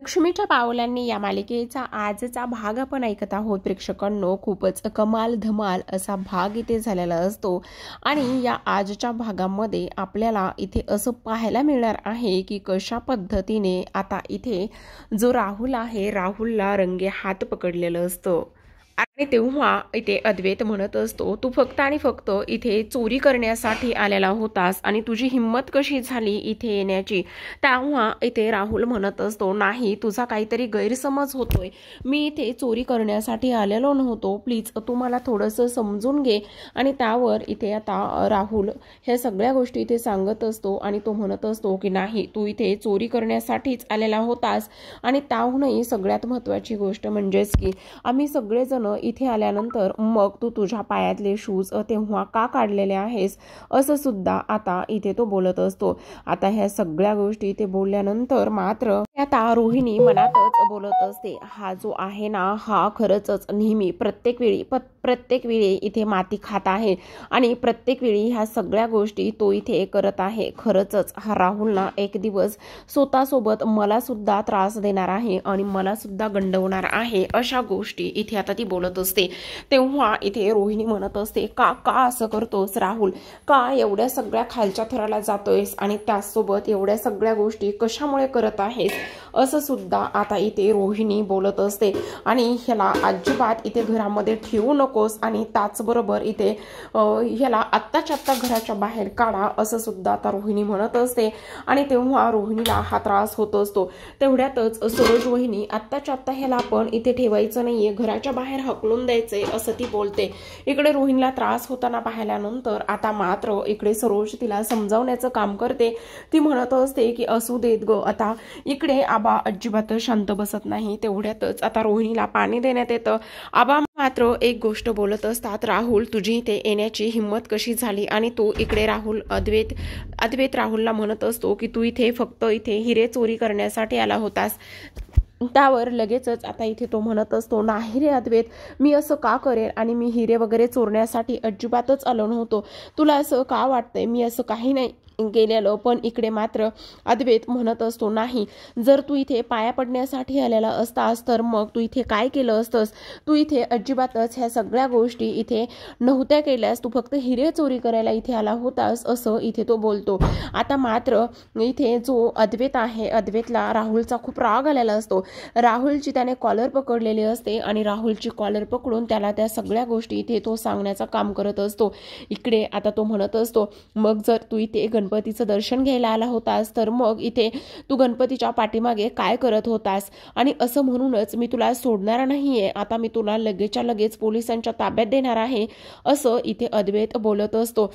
लक्ष्मीच्या पावलांनी या मालिकेचा आजचा भाग आपण ऐकत आहोत प्रेक्षकांनो। खूपच कमाल धमाल असा भाग इथे झालेला असतो आणि या आजच्या भागामध्ये आपल्याला इथे असं पाहायला मिळणार आहे की कशा पद्धतीने आता इथे जो राहुल आहे, राहुलला रंगे हात पकडलेलं असतं आणि तेव्हा इथे अद्वैत म्हणत असतो, तू फक्त आणि फक्त इथे चोरी करण्यासाठी आलेला होतास आणि तुझी हिम्मत कशी झाली इथे येण्याची। तेव्हा इथे राहुल म्हणत असतो, नाही तुझा काहीतरी गैरसमज होतोय, मी इथे चोरी करण्यासाठी आलेलो नव्हतो, प्लीज तू मला थोडंसं समजून घे। आणि त्यावर इथे आता राहुल ह्या सगळ्या गोष्टी इथे सांगत असतो आणि तो म्हणत असतो की नाही, तू इथे चोरी करण्यासाठीच आलेला होतास आणि त्याहूनही सगळ्यात महत्त्वाची गोष्ट म्हणजेच की आम्ही सगळेजण इथे आल्यानंतर मग तू तुझ्या पायातले शूज तेव्हा का काढलेले आहेस असं सुद्धा आता इथे तो बोलत असतो। आता ह्या सगळ्या गोष्टी इथे बोलल्यानंतर मात्र आता रोहिणी मनातच बोलत असते, हा जो आहे ना, हा खरंच नेहमी प्रत्येक वेळी इथे माती खात आहे आणि प्रत्येक वेळी ह्या सगळ्या गोष्टी तो इथे करत आहे। खरंच हा राहुल ना एक दिवस स्वतःसोबत मला सुद्धा त्रास देणार आहे आणि मला सुद्धा गंडवणार आहे, अशा गोष्टी इथे आता ती बोलत असते। तेव्हा इथे रोहिणी म्हणत असते, का असं करतोस राहुल, का एवढ्या सगळ्या खालच्या थराला जातोयस आणि त्यासोबत एवढ्या सगळ्या गोष्टी कशामुळे करत आहेस असं सुद्धा आता इथे रोहिणी बोलत असते। आणि ह्याला अजिबात इथे घरामध्ये ठेवू नकोस आणि त्याचबरोबर इथे ह्याला आत्ताच्या आत्ता घराच्या बाहेर काढा असं सुद्धा आता रोहिणी म्हणत असते। आणि तेव्हा रोहिणीला हा त्रास होत असतो। तेवढ्यातच सरोज वहिनी आत्ताच्या आत्ता ह्याला आपण इथे ठेवायचं नाहीये, घराच्या बाहेर हकलून द्यायचंय असं ती बोलते। इकडे रोहिणीला त्रास होताना पाहिल्यानंतर आता मात्र इकडे सरोज तिला समजावण्याचं काम करते। ती म्हणत असते की असू देत ग, आता इकडे आबा अजिबात शांत बसत नाही। तेवढ्यातच आता रोहिणीला पाणी देण्यात येतं। आबा मात्र एक गोष्ट बोलत असतात, राहुल तुझी इथे येण्याची हिम्मत कशी झाली आणि तू इकडे अद्वैत राहुलला म्हणत असतो की तू इथे फक्त इथे हिरे चोरी करण्यासाठी आला होतास। त्यावर लगेचच आता इथे तो म्हणत असतो, नाही रे अद्वैत, मी असं का करेल आणि मी हिरे वगैरे चोरण्यासाठी अजिबातच आलो नव्हतो, तुला असं का वाटतंय, मी असं काही नाही गेलेलो। पण इकडे मात्र अद्वैत म्हणत असतो, नाही, जर तू इथे पाया पडण्यासाठी आलेला असतास तर मग तू इथे काय केलं असतंस, तू इथे अजिबातच ह्या सगळ्या गोष्टी इथे नव्हत्या केल्यास, तू फक्त हिरे चोरी करायला इथे आला होतास असं इथे तो बोलतो। आता मात्र इथे जो अद्वैत आहे, अद्वैतला राहुलचा खूप राग आलेला असतो। राहुलची त्याने कॉलर पकडलेली असते आणि राहुलची कॉलर पकडून त्याला त्या सगळ्या गोष्टी इथे तो सांगण्याचं काम करत असतो। इकडे आता तो म्हणत असतो, मग जर तू इथे गणपतीचं दर्शन घ्यायला आला होतास तर मग इथे तू गणपतीच्या पाठीमागे काय करत होतास, आणि असं म्हणूनच मी तुला सोडणार नाहीये, आता मी तुला लगेचच्या लगेच पोलिसांच्या ताब्यात देणार आहे असं इथे अद्वैत बोलत असतो।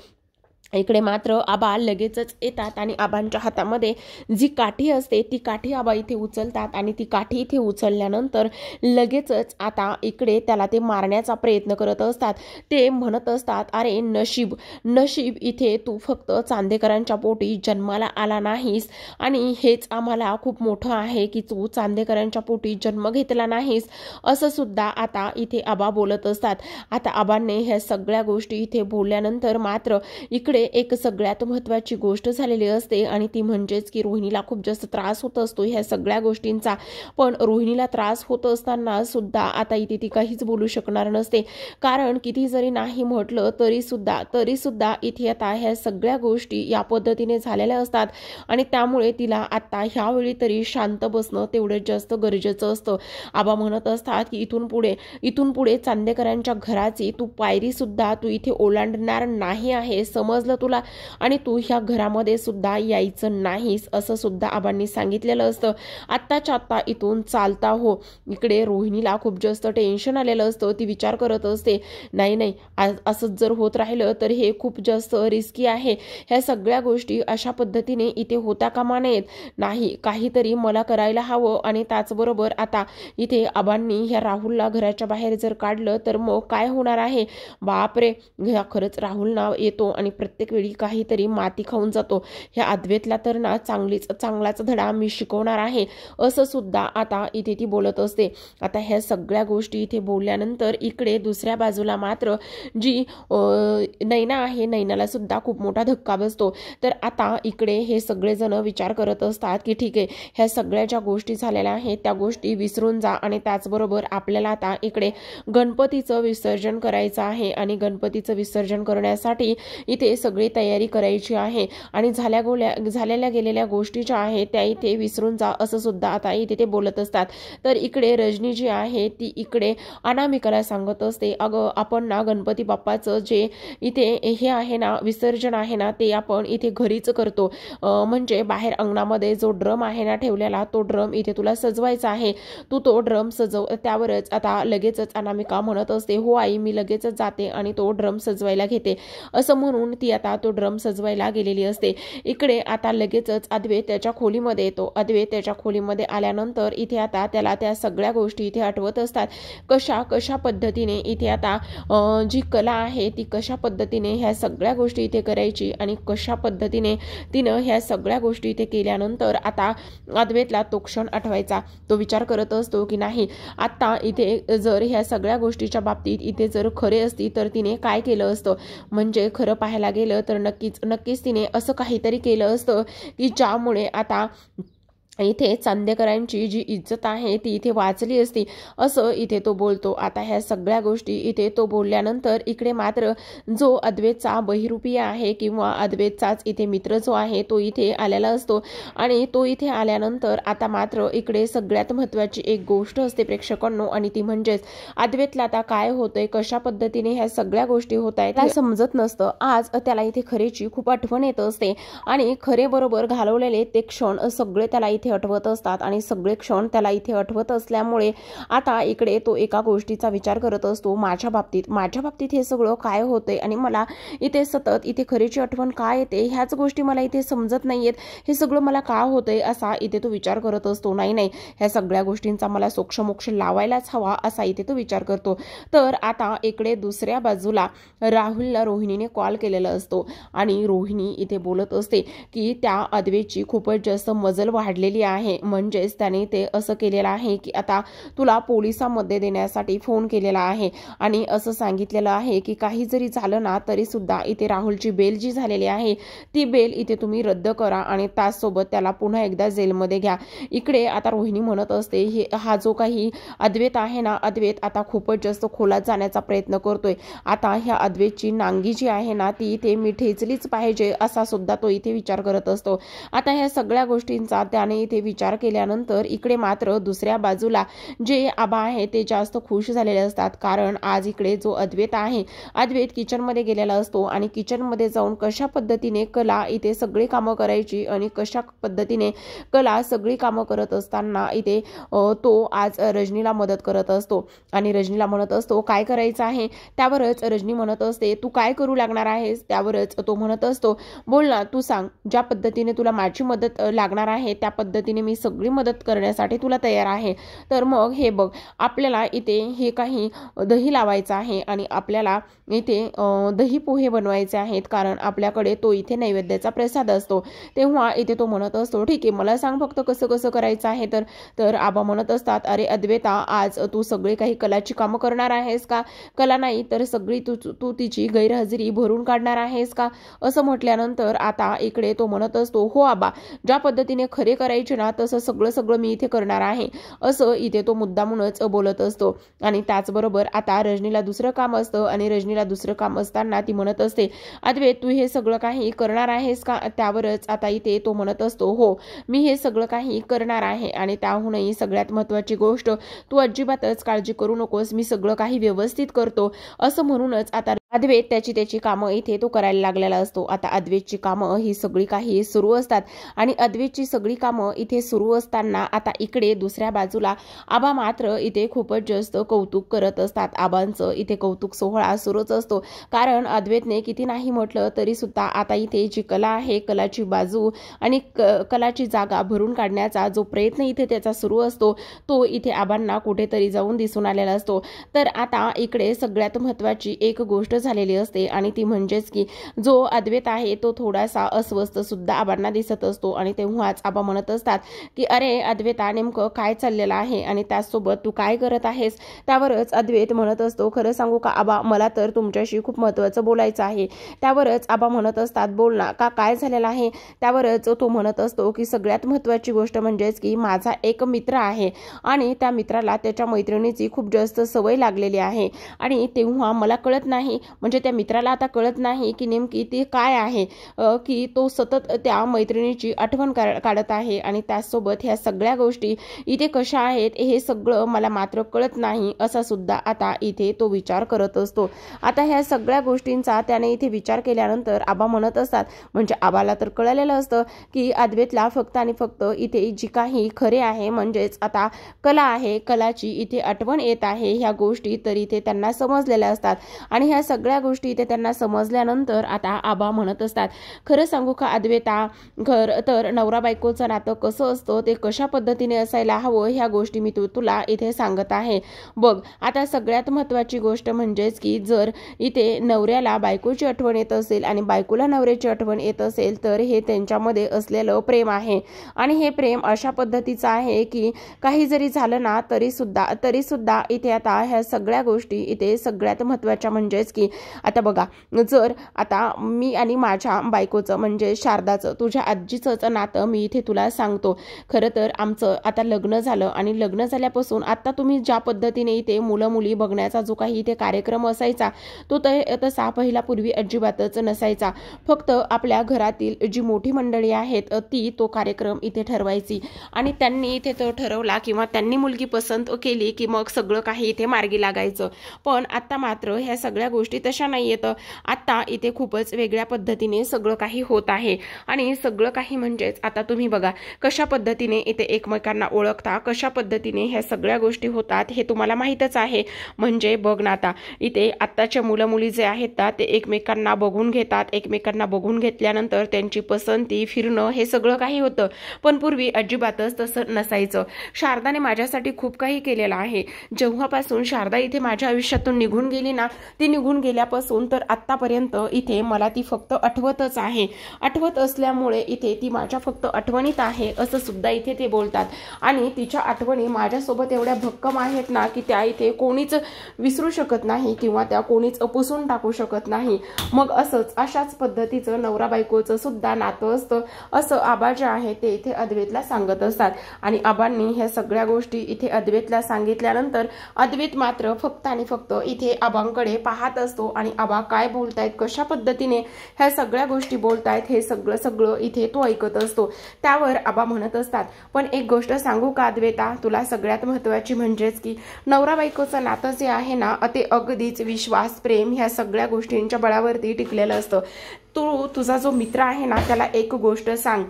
इकडे मात्र आबा लगेचच येतात आणि आबांच्या हातामध्ये जी काठी असते ती काठी आबा इथे उचलतात आणि ती काठी इथे उचलल्यानंतर लगेचच आता इकडे त्याला ते मारण्याचा प्रयत्न करत असतात। ते म्हणत असतात, अरे नशीब इथे तू फक्त चांदेकरांच्या पोटी जन्माला आला नाहीस आणि हेच आम्हाला खूप मोठं आहे की तू चांदेकरांच्या पोटी जन्म घेतला नाहीस असं सुद्धा आता इथे आबा बोलत असतात। आता आबांनी ह्या सगळ्या गोष्टी इथे बोलल्यानंतर मात्र इकडे एक सगळ्यात महत्त्वाची गोष्ट झालेली असते आणि ती म्हणजेच की रोहिणीला खूप जास्त त्रास होत असतो ह्या सगळ्या गोष्टींचा। पण रोहिणीला त्रास होत असताना सुद्धा आता इथे ती काहीच बोलू शकणार नसते, कारण किती जरी नाही म्हटलं तरी सुद्धा इथे आता ह्या सगळ्या गोष्टी या पद्धतीने झालेल्या असतात आणि त्यामुळे तिला आता ह्यावेळी तरी शांत बसणं तेवढं जास्त गरजेचं असतं। आबा म्हणत असतात की इथून पुढे चांदेकरांच्या घराची तू पायरी सुद्धा तू इथे ओलांडणार नाही आहे, समजलं तुला, आणि तू ह्या घरामध्ये सुद्धा यायचं नाहीस असं सुद्धा आबांनी सांगितलेलं असतं। आत्ताच्या आत्ता इथून चालता हो। इकडे रोहिणीला खूप जास्त टेन्शन आलेलं असतं। ती विचार करत असते, नाही असंच जर होत राहिलं तर हे खूप जास्त रिस्की आहे, ह्या सगळ्या गोष्टी अशा पद्धतीने इथे होता कामा नयेत, नाही काहीतरी मला करायला हवं। आणि त्याचबरोबर आता इथे आबांनी ह्या राहुलला घराच्या बाहेर जर काढलं तर मग काय होणार आहे, बापरे, खरंच राहुल नाव येतो आणि प्रत्येक वेळी काहीतरी माती खाऊन जातो, ह्या अद्वैतला तर ना चांगलाच धडा मी शिकवणार आहे, असं सुद्धा आता इथे ती बोलत असते। आता ह्या सगळ्या गोष्टी इथे बोलल्यानंतर इकडे दुसऱ्या बाजूला मात्र जी नैना आहे, नैनाला सुद्धा खूप मोठा धक्का बसतो। तर आता इकडे हे सगळेजण विचार करत असतात की ठीक आहे, ह्या सगळ्या ज्या गोष्टी झालेल्या आहेत त्या गोष्टी विसरून जा आणि त्याचबरोबर आपल्याला आता इकडे गणपतीचं विसर्जन करायचं आहे आणि गणपतीचं विसर्जन करण्यासाठी इथे सगळी तयारी करायची आहे आणि झालेल्या गेलेल्या गोष्टी ज्या आहेत त्या इथे विसरून जा, असं सुद्धा आता इथे ते बोलत असतात। तर इकडे रजनी जी आहे ती इकडे अनामिकाला सांगत असते, अगं आपण ना गणपती बाप्पाचं जे इथे हे आहे ना विसर्जन आहे ना ते आपण इथे घरीच करतो, म्हणजे बाहेर अंगणामध्ये जो ड्रम आहे ना ठेवलेला तो ड्रम इथे तुला सजवायचा आहे, तू तो ड्रम सजव। त्यावरच आता लगेचच अनामिका म्हणत असते, हो आई मी लगेचच जाते आणि तो ड्रम सजवायला घेते, असं म्हणून ती आता तो ड्रम सजवायला गेलेली असते। इकडे आता लगेचच अद्वैत त्याच्या खोलीमध्ये येतो। अद्वैत त्याच्या खोलीमध्ये आल्यानंतर इथे आता त्याला त्या सगळ्या गोष्टी इथे आठवत असतात, कशा पद्धतीने इथे आता जी कला आहे ती कशा पद्धतीने ह्या सगळ्या गोष्टी इथे करायची आणि कशा पद्धतीने तिनं ह्या सगळ्या गोष्टी इथे केल्यानंतर आता अद्वैतला तो क्षण आठवायचा। तो विचार करत असतो की नाही, आता इथे जर ह्या सगळ्या गोष्टीच्या बाबतीत इथे जर खरे असती तर तिने काय केलं असतं, म्हणजे खरं पाहायला गेलं तर नक्कीच तिने असं काहीतरी केलं असतं की ज्यामुळे आता इथे चांदेकरांची जी इज्जत आहे ती इथे वाचली असती, असं इथे तो बोलतो। आता ह्या सगळ्या गोष्टी इथे तो बोलल्यानंतर इकडे मात्र जो अद्वैतचा बहिरूपी आहे किंवा अद्वैतचाच इथे मित्र जो आहे तो इथे आलेला असतो आणि तो इथे आल्यानंतर आता मात्र इकडे सगळ्यात महत्त्वाची एक गोष्ट असते प्रेक्षकांनो, आणि ती म्हणजेच अद्वैतला आता काय होतंय, कशा पद्धतीने ह्या सगळ्या गोष्टी होत आहेत ते समजत नसतं। आज त्याला इथे खरेची खूप आठवण येत असते आणि खरे बरोबर घालवलेले ते क्षण सगळे त्याला इथे आठवत असतात आणि सगळे क्षण त्याला इथे आठवत असल्यामुळे आता इकडे तो एका गोष्टीचा विचार करत असतो, माझ्या बाबतीत हे सगळं काय होतंय आणि मला इथे सतत इथे खरेची आठवण काय येते, ह्याच गोष्टी मला इथे समजत नाहीयेत, हे सगळं मला का होतंय, असा इथे तो विचार करत असतो। नाही ह्या सगळ्या गोष्टींचा मला सोक्षमोक्ष लावायलाच हवा, असा इथे तो विचार करतो। तर आता इकडे दुसऱ्या बाजूला राहुलला रोहिणीने कॉल केलेला असतो आणि रोहिणी इथे बोलत असते की त्या अद्वैतची खूपच जास्त मजल वाढलेली आहे, म्हणजेच त्याने ते असं केलेलं आहे की आता तुला पोलिसांमध्ये देण्यासाठी फोन केलेला आहे आणि असं सांगितलेलं आहे की काही जरी झालं ना तरी सुद्धा इथे राहुलची बेल जी झालेली आहे ती बेल इथे तुम्ही रद्द करा आणि त्याचसोबत त्याला पुन्हा एकदा जेलमध्ये घ्या। इकडे आता रोहिणी म्हणत असते, हा जो काही अद्वैत आहे ना, अद्वैत आता खूपच जास्त खोलात जाण्याचा प्रयत्न करतोय, आता ह्या अद्वैतची नांगी जी आहे ना ती इथे मी ठेचलीच पाहिजे, असा सुद्धा तो इथे विचार करत असतो। आता ह्या सगळ्या गोष्टींचा त्याने इथे विचार केल्यानंतर इकडे मात्र दुसऱ्या बाजूला जे आबा आहे ते जास्त खुश झालेले असतात, कारण आज इकडे जो अद्वैत आहे, अद्वैत किचनमध्ये गेलेला असतो आणि किचनमध्ये जाऊन कशा पद्धतीने कला इथे सगळी कामं करायची आणि कशा पद्धतीने कला सगळी कामं करत असताना इथे तो आज रजनीला मदत करत असतो आणि रजनीला म्हणत असतो काय करायचं आहे, त्यावरच रजनी म्हणत असते तू काय करू लागणार आहेस, त्यावरच तो म्हणत असतो बोल ना, तू सांग, ज्या पद्धतीने तुला माझी मदत लागणार आहे त्या पद्धतीने मी सगळी मदत करण्यासाठी तुला तयार आहे। तर मग हे बघ, आपल्याला इथे हे काही दही लावायचं आहे आणि आपल्याला इथे दही पोहे बनवायचे आहेत, कारण आपल्याकडे तो इथे नैवेद्याचा प्रसाद असतो। तेव्हा इथे तो म्हणत असतो ठीक आहे, मला सांग फक्त कसं करायचं आहे। तर आबा म्हणत असतात, अरे अद्वैता, आज तू सगळे काही कलाची कामं करणार आहेस का, कला नाही तर सगळी तू तिची गैरहजेरी भरून काढणार आहेस का, असं म्हटल्यानंतर आता इकडे तो म्हणत असतो, हो आबा, ज्या पद्धतीने खरे करायचे ना तसं सगळं मी इथे करणार आहे, असं इथे तो मुद्दामूनच बोलत असतो। आणि त्याचबरोबर आता रजनीला दुसरं काम असतं आणि रजनीला दुसरं काम असताना ती म्हणत असते, अद्वैत तू हे सगळं काही करणार आहेस का, त्यावरच आता इथे तो म्हणत असतो, हो मी हे सगळं काही करणार आहे आणि त्याहूनही सगळ्यात महत्त्वाची गोष्ट, तू अजिबातच काळजी करू नकोस, मी सगळं काही व्यवस्थित करतो, असं म्हणूनच आता अद्वैत त्याची कामं इथे तो करायला लागलेला असतो। आता अद्वैतची कामं ही सगळी काही सुरू असतात आणि अद्वैतची सगळी कामं इथे सुरू असताना आता इकडे दुसऱ्या बाजूला आबा मात्र इथे खूपच जास्त कौतुक करत असतात। आबांचं इथे कौतुक सोहळा सुरूच असतो, कारण अद्वैतने किती नाही म्हटलं तरी सुद्धा आता इथे जी कला आहे, कलाची बाजू आणि कलाची जागा भरून काढण्याचा जो प्रयत्न इथे त्याचा सुरू असतो तो इथे आबांना कुठेतरी जाऊन दिसून आलेला असतो। तर आता इकडे सगळ्यात महत्त्वाची एक गोष्ट झालेली असते आणि ती म्हणजेच की जो अद्वैत आहे तो थोडासा अस्वस्थ सुद्धा आबांना दिसत असतो आणि तेव्हाच आबा म्हणत असतात की अरे अद्वैता, नेमकं काय चाललेलं आहे आणि त्याचसोबत तू काय करत आहेस? त्यावरच अद्वैत म्हणत असतो, खरं सांगू का आबा, मला तर तुमच्याशी खूप महत्त्वाचं बोलायचं आहे. त्यावरच आबा म्हणत असतात, बोल ना, का काय झालेलं आहे? त्यावरच तो म्हणत असतो की सगळ्यात महत्त्वाची गोष्ट म्हणजेच की माझा एक मित्र आहे आणि त्या मित्राला त्याच्या मैत्रिणीची खूप जास्त सवय लागलेली आहे आणि तेव्हा मला कळत नाही, म्हणजे त्या मित्राला आता कळत नाही की नेमकी ती काय आहे, की तो सतत त्या मैत्रिणीची आठवण काढत आहे आणि त्याचसोबत ह्या सगळ्या गोष्टी इथे कशा आहेत हे सगळं मला मात्र कळत नाही, असा सुद्धा आता इथे तो विचार करत असतो. आता ह्या सगळ्या गोष्टींचा त्याने इथे विचार केल्यानंतर आबा म्हणत असतात, म्हणजे आबाला तर कळलेलं असतं की अद्वैतला फक्त आणि फक्त इथे जी काही खरे आहे म्हणजेच आता कला आहे, कलाची इथे आठवण येत आहे, ह्या गोष्टी तर इथे त्यांना समजलेल्या असतात आणि ह्या सगळ्या गोष्टी इथे त्यांना समजल्यानंतर आता आबा म्हणत असतात, खरं सांगू का अद्वैता, घर तर नवरा बायकोचं नातं कसं असतं ते कशा पद्धतीने असायला हवं ह्या गोष्टी मी तुला इथे सांगत आहे. बघ, आता सगळ्यात महत्त्वाची गोष्ट म्हणजेच की जर इथे नवऱ्याला बायकोची आठवण येत असेल आणि बायकोला नवऱ्याची आठवण येत असेल तर हे त्यांच्यामध्ये असलेलं प्रेम आहे आणि हे प्रेम अशा पद्धतीचं आहे की काही जरी झालं ना तरी सुद्धा इथे आता ह्या सगळ्या गोष्टी इथे सगळ्यात महत्त्वाच्या म्हणजेच की आता बघा, जर आता मी आणि माझ्या बायकोचं म्हणजे शारदाचं, तुझ्या आजीचंच नातं मी इथे तुला सांगतो. खरं तर आमचं आता लग्न झालं आणि लग्न झाल्यापासून आता तुम्ही ज्या पद्धतीने इथे मुलं मुली बघण्याचा जो काही इथे कार्यक्रम असायचा तो तसा पहिला पूर्वी अजिबातच नसायचा. फक्त आपल्या घरातील जी मोठी मंडळी आहेत ती तो कार्यक्रम इथे ठरवायची आणि त्यांनी इथे तो ठरवला किंवा त्यांनी मुलगी पसंत केली की मग सगळं काही इथे मार्गी लागायचं. पण आता मात्र ह्या सगळ्या गोष्टी तशा नाही आहेत. आता इथे खूपच वेगळ्या पद्धतीने सगळं काही होत आहे आणि सगळं काही म्हणजेच आता तुम्ही बघा कशा पद्धतीने इथे एकमेकांना ओळखता, कशा पद्धतीने ह्या सगळ्या गोष्टी होतात हे तुम्हाला माहीतच आहे. म्हणजे बघ ना, आता इथे आत्ताच्या मुलं मुली जे आहेत ना ते एकमेकांना बघून घेतात, एकमेकांना बघून घेतल्यानंतर त्यांची पसंती फिरणं हे सगळं काही होतं. पण पूर्वी अजिबातच तसं नसायचं. शारदाने माझ्यासाठी खूप काही केलेलं आहे. जेव्हापासून शारदा इथे माझ्या आयुष्यातून निघून गेली ना, ती निघून गेल्यापासून तर आत्तापर्यंत इथे मला ती फक्त आठवतच आहे. आठवत असल्यामुळे इथे ती माझ्या फक्त आठवणीत आहे असं सुद्धा इथे ते बोलतात आणि तिच्या आठवणी माझ्यासोबत एवढ्या भक्कम आहेत ना की त्या इथे कोणीच विसरू शकत नाही किंवा त्या कोणीच पुसून टाकू शकत नाही. मग अशाच पद्धतीचं नवरा बायकोचं सुद्धा नातं असतं असं आबा जे आहे ते इथे अद्वैतला सांगत असतात आणि आबांनी ह्या सगळ्या गोष्टी इथे अद्वैतला सांगितल्यानंतर अद्वैत मात्र फक्त आणि फक्त इथे आबांकडे पाहत असतो आणि आबा काय बोलतायत, कशा पद्धतीने ह्या सगळ्या गोष्टी बोलतायत हे सगळं इथे तो ऐकत असतो. त्यावर आबा म्हणत असतात, पण एक गोष्ट सांगू का अद्वैता, तुला सगळ्यात महत्त्वाची म्हणजेच की नवरा बायकोचं नातं जे आहे ना ते अगदीच विश्वास, प्रेम ह्या सगळ्या गोष्टींच्या बळावरती टिकलेलं असतं. तुझा जो मित्र आहे ना त्याला एक गोष्ट सांग,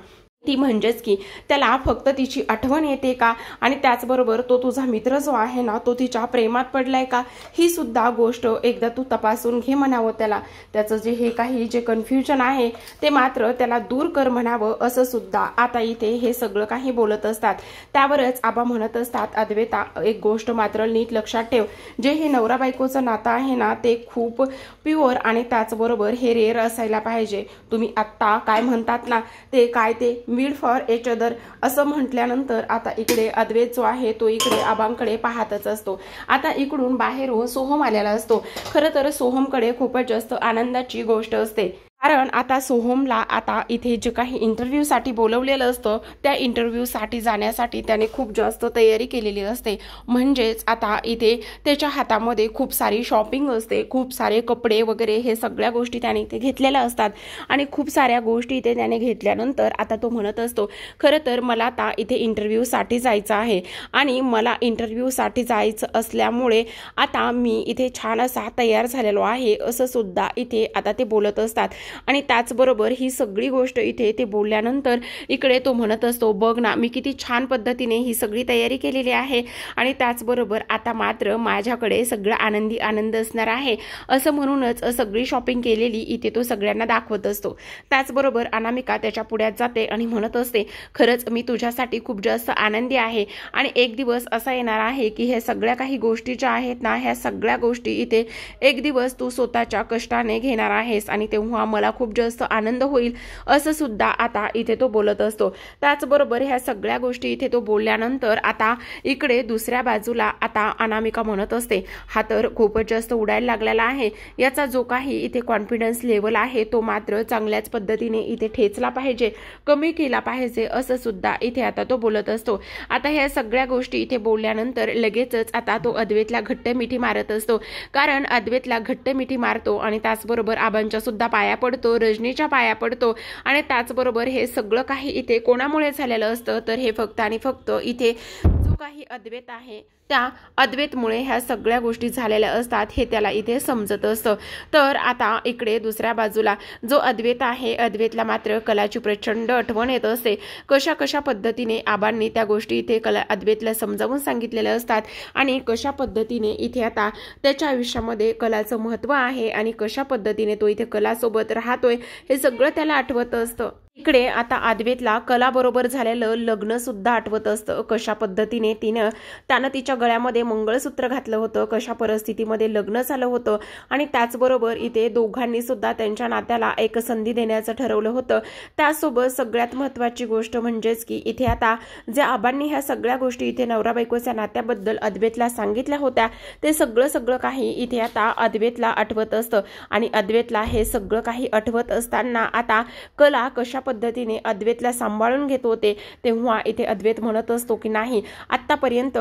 ती म्हणजेच की त्याला फक्त तिची आठवण येते का आणि त्याचबरोबर तो तुझा मित्र जो आहे ना तो तिच्या प्रेमात पडलाय का, ही सुद्धा गोष्ट एकदा तू तपासून घे म्हणावं त्याला. त्याचं जे हे काही जे कन्फ्युजन आहे ते मात्र त्याला दूर कर म्हणावं असं सुद्धा आता इथे हे सगळं काही बोलत असतात. त्यावरच आबा म्हणत असतात, अद्वैता एक गोष्ट मात्र नीट लक्षात ठेव, जे हे नवरा बायकोचं नातं आहे ना ते खूप प्युअर आणि त्याचबरोबर हे रेअर असायला पाहिजे. तुम्ही आत्ता काय म्हणतात ना ते मीड फॉर एच अदर असं म्हटल्यानंतर आता इकडे अद्वैत जो आहे तो इकडे आबांकडे पाहतच असतो. आता इकडून बाहेरून सोहम आलेला असतो. खरं तर सोहमकडे खूपच जास्त आनंदाची गोष्ट असते, कारण आता सोहमला आता इथे जे काही इंटरव्ह्यूसाठी बोलवलेलं असतं त्या इंटरव्ह्यूसाठी जाण्यासाठी त्याने खूप जास्त तयारी केलेली असते. म्हणजेच आता इथे त्याच्या हातामध्ये खूप सारी शॉपिंग असते, खूप सारे कपडे वगैरे हे सगळ्या गोष्टी त्याने इथे घेतलेल्या असतात आणि खूप साऱ्या गोष्टी इथे त्याने घेतल्यानंतर आता तो म्हणत असतो, खरं तर मला आता इथे इंटरव्ह्यूसाठी जायचं आहे आणि मला इंटरव्ह्यूसाठी जायचं असल्यामुळे आता मी इथे छान असा तयार झालेलो आहे असं सुद्धा इथे आता ते बोलत असतात. आणि त्याचबरोबर ही सगळी गोष्ट इथे ते बोलल्यानंतर इकडे तो म्हणत असतो, बघ ना मी किती छान पद्धतीने ही सगळी तयारी केलेली आहे आणि त्याचबरोबर आता मात्र माझ्याकडे सगळं आनंदी आनंद असणार आहे असं म्हणूनच सगळी शॉपिंग केलेली इथे तो सगळ्यांना दाखवत असतो। त्याचबरोबर अनामिका त्याच्या पुढ्यात जाते आणि म्हणत असते, खरंच मी तुझ्यासाठी खूप जास्त आनंदी आहे आणि एक दिवस असा येणार आहे की हे सगळ्या काही गोष्टी ज्या आहेत ना ह्या सगळ्या गोष्टी इथे एक दिवस तू स्वतःच्या कष्टाने घेणार आहेस आणि तेव्हा मला खूप जास्त आनंद होईल असं सुद्धा आता इथे तो बोलत असतो। त्याचबरोबर ह्या सगळ्या गोष्टी इथे तो बोलल्यानंतर आता इकडे दुसऱ्या बाजूला आता अनामिका म्हणत असते, हा तर खूपच जास्त उडायला लागलेला आहे, याचा जो काही इथे कॉन्फिडन्स लेवल आहे तो मात्र चांगल्याच पद्धतीने इथे ठेचला पाहिजे, कमी केला पाहिजे असं सुद्धा इथे आता तो बोलत असतो। आता ह्या सगळ्या गोष्टी इथे बोलल्यानंतर लगेचच आता तो अद्वैतला घट्ट मिठी मारत असतो, कारण अद्वैतला घट्ट मिठी मारतो आणि त्याचबरोबर आबांच्या सुद्धा पाया पडतो, रजनीच्या पाया पडतो आणि त्याचबरोबर हे सगळं काही इथे कोणामुळे झालेलं असतं तर हे फक्त आणि फक्त इथे जो काही अद्वैत आहे त्या अद्वैतमुळे ह्या सगळ्या गोष्टी झालेल्या असतात हे त्याला इथे समजत असतं। तर आता इकडे दुसऱ्या बाजूला जो अद्वैत आहे अद्वैतला मात्र कलाची प्रचंड आठवण येत असते, कशा कशा पद्धतीने आबांनी त्या गोष्टी इथे अद्वैतला समजावून सांगितलेल्या असतात आणि कशा पद्धतीने इथे आता त्याच्या आयुष्यामध्ये कलाचं महत्त्व आहे आणि कशा पद्धतीने तो इथे कलासोबत राहतोय हे सगळं त्याला आठवत असतं। इकडे आता अद्वैतला कला बरोबर झालेलं लग्न सुद्धा आठवत असतं, कशा पद्धतीने त्यानं तिच्या गळ्यामध्ये मंगळसूत्र घातलं होतं, कशा परिस्थितीमध्ये लग्न झालं होतं आणि त्याचबरोबर इथे दोघांनी सुद्धा त्यांच्या नात्याला एक संधी देण्याचं ठरवलं होतं। त्यासोबत सगळ्यात महत्त्वाची गोष्ट म्हणजेच की इथे आता जे आबांनी ह्या सगळ्या गोष्टी इथे नवरा बायकोच्या नात्याबद्दल अद्वैतला सांगितल्या होत्या ते सगळं काही इथे आता अद्वैतला आठवत असतं आणि अद्वैतला हे सगळं काही आठवत असताना आता कला कशा पद्धतीने अद्वैतला सांभाळून घेत होते तेव्हा इथे अद्वैत म्हणत असतो की नाही, आतापर्यंत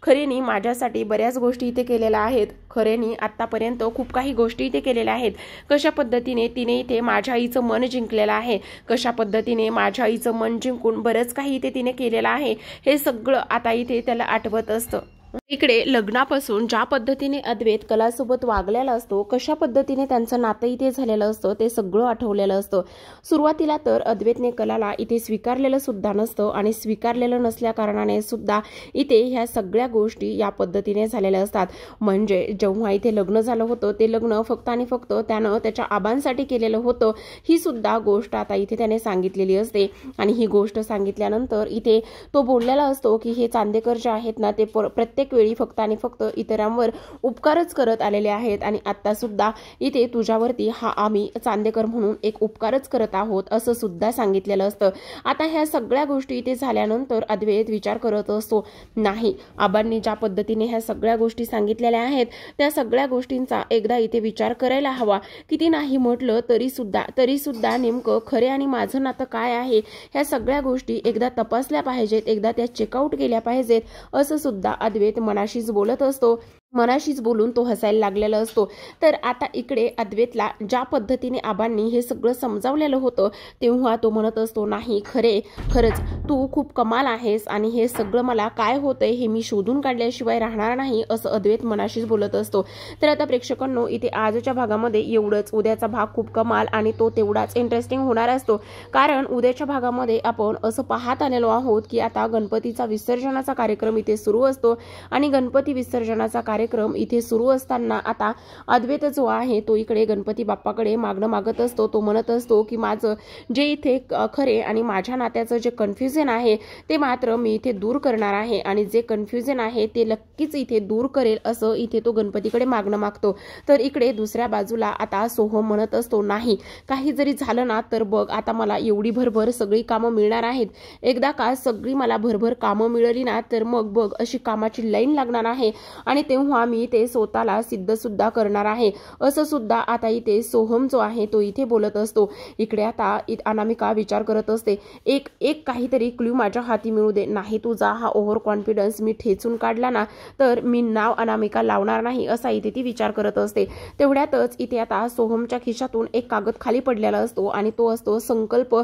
खरेनी माझ्यासाठी बऱ्याच गोष्टी इथे केलेल्या आहेत, खरेनी आतापर्यंत खूप काही गोष्टी इथे केलेल्या आहेत, कशा पद्धतीने तिने इथे माझ्या आईचं मन जिंकलेलं आहे, कशा पद्धतीने माझ्या आईचं मन जिंकून बरंच काही इथे तिने केलेलं आहे हे सगळं आता इथे त्याला आठवत असतं। इकडे लग्नापासून ज्या पद्धतीने अद्वैत कलासोबत वागलेला असतो, कशा पद्धतीने त्यांचं नातं इथे झालेलं असतं ते सगळं आठवलेलं असतं। सुरुवातीला तर अद्वैतने कलाला इथे स्वीकारलेलं सुद्धा नसतं आणि स्वीकारलेलं नसल्या कारणाने सुद्धा इथे ह्या सगळ्या गोष्टी या पद्धतीने झालेल्या असतात। म्हणजे जेव्हा इथे लग्न झालं होतं ते लग्न फक्त आणि फक्त त्यानं त्याच्या आबांसाठी केलेलं होतं ही सुद्धा गोष्ट आता इथे त्याने सांगितलेली असते आणि ही गोष्ट सांगितल्यानंतर इथे तो बोललेला असतो की हे चांदेकर जे आहेत ना ते प्रत्येक वेळी फक्त आणि फक्त इतरांवर उपकारच करत आलेले आहेत आणि आता सुद्धा इथे तुझ्यावरती हा आम्ही चांदेकर म्हणून एक उपकारच करत आहोत असं सुद्धा सांगितलेलं असतं। आता ह्या सगळ्या गोष्टी इथे झाल्यानंतर अद्वैत विचार करत असतो, नाही, आबांनी ज्या पद्धतीने ह्या सगळ्या गोष्टी सांगितलेल्या आहेत त्या सगळ्या गोष्टींचा एकदा इथे विचार करायला हवा, किती नाही म्हटलं तरी सुद्धा नेमकं खरे आणि माझं नातं काय आहे ह्या सगळ्या गोष्टी एकदा तपासल्या पाहिजेत, एकदा त्या चेकआउट केल्या पाहिजेत असं सुद्धा अद्वैत मनाशीच बोलत असतो। मनाशीच बोलून तो हसायला लागलेला असतो। तर आता इकडे अद्वैतला ज्या पद्धतीने आबांनी हे सगळं समजावलेलं होतं तेव्हा तो म्हणत असतो, नाही, खरंच तू खूप कमाल आहेस आणि हे सगळं मला काय होतंय हे मी शोधून काढल्याशिवाय राहणार नाही असं अद्वैत मनाशीच बोलत असतो। तर आता प्रेक्षकांनो इथे आजच्या भागामध्ये एवढंच, उद्याचा भाग खूप कमाल आणि तो तेवढाच इंटरेस्टिंग होणार असतो, कारण उद्याच्या भागामध्ये आपण असं पाहत आलेलो आहोत की आता गणपतीचा विसर्जनाचा कार्यक्रम इथे सुरू असतो आणि गणपती विसर्जनाचा कार्यक्रम इथे सुरू असताना आता अद्वैत जो आहे तो इकडे गणपती बाप्पाकडे मागणं मागत असतो। तो म्हणत असतो की माझं जे इथे खरे आणि माझ्या नात्याचं जे कन्फ्युजन आहे ते मात्र मी इथे दूर करणार आहे आणि जे कन्फ्युजन आहे ते नक्कीच इथे दूर करेल असं इथे तो गणपतीकडे मागणं मागतो। तर इकडे दुसऱ्या बाजूला आता सोहम म्हणत असतो, नाही, काही जरी झालं ना तर बघ आता मला एवढी भरभर सगळी कामं मिळणार आहेत, एकदा का सगळी मला भरभर कामं मिळाली ना तर मग बघ अशी कामाची लाईन लागणार आहे आणि तेव्हा मी ते स्वतःला सिद्ध सुद्धा करणार आहे असं सुद्धा आता इथे सोहम जो आहे तो इथे बोलत असतो। इकडे आता अनामिका विचार करत असते, एक काहीतरी क्ल्यू माझ्या हाती मिळू दे, नाही तुझा हा ओव्हर कॉन्फिडन्स मी ठेचून काढला ना तर मी नाव अनामिका लावणार नाही असा इथे ती विचार करत असते। तेवढ्यातच इथे आता सोहमच्या खिशातून एक कागद खाली पडलेला असतो आणि तो असतो संकल्प,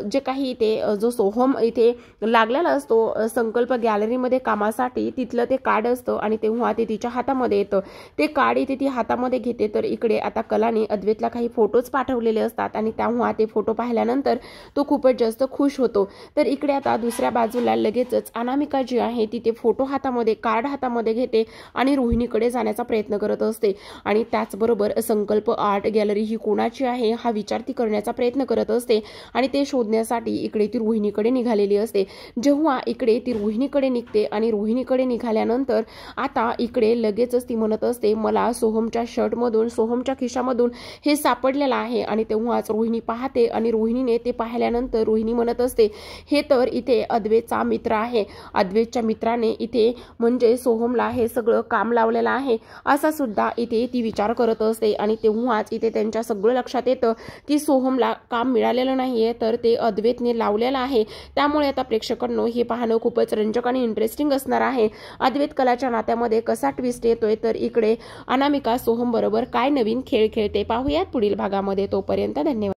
जे काही इथे जो सोहम इथे लागलेला असतो संकल्प गॅलरीमध्ये कामासाठी तिथलं ते कार्ड असतं आणि तेव्हा ते तिच्या हातामध्ये येतं. ते कार्ड इथे ती हातामध्ये घेते. तर इकडे आता कलाने अद्वैतला काही फोटोज पाठवलेले असतात आणि तेव्हा ते फोटो पाहिल्यानंतर तो खूपच जास्त खुश होतो. तर इकडे आता दुसऱ्या बाजूला लगेचच अनामिका जी आहे ती ते फोटो हातामध्ये कार्ड हातामध्ये घेते आणि रोहिणीकडे जाण्याचा प्रयत्न करत असते. आणि त्याचबरोबर संकल्प आर्ट गॅलरी ही कोणाची आहे हा विचार ती करण्याचा प्रयत्न करत असते आणि ते शोधण्यासाठी इकडे ती रोहिणीकडे निघालेली असते. जेव्हा इकडे ती रोहिणीकडे निघते आणि रोहिणीकडे निघाल्यानंतर आता इकडे लगेचच ती म्हणत असते मला सोहमच्या शर्टमधून सोहमच्या खिशामधून हे सापडलेलं आहे. आणि तेव्हाच रोहिणी पाहते आणि रोहिणीने ते पाहिल्यानंतर रोहिणी म्हणत असते हे तर इथे अद्वैतचा मित्र आहे. अद्वैतच्या मित्राने इथे म्हणजे सोहमला हे सगळं काम लावलेलं आहे असा सुद्धा इथे ती विचार करत असते. आणि तेव्हाच इथे त्यांच्या सगळं लक्षात येतं की सोहमला काम मिळालेलं नाहीये तर ते अद्वैतने लावलेलं आहे. त्यामुळे आता प्रेक्षकांनो हे पाहणं खूपच रंजक आणि इंटरेस्टिंग असणार आहे. अद्वैत कलाच्या नात्यामध्ये कसा ट्विस्ट येतोय तर इकडे अनामिका सोहम बरोबर काय नवीन खेळ खेळते पाहूयात पुढील भागामध्ये. तोपर्यंत धन्यवाद.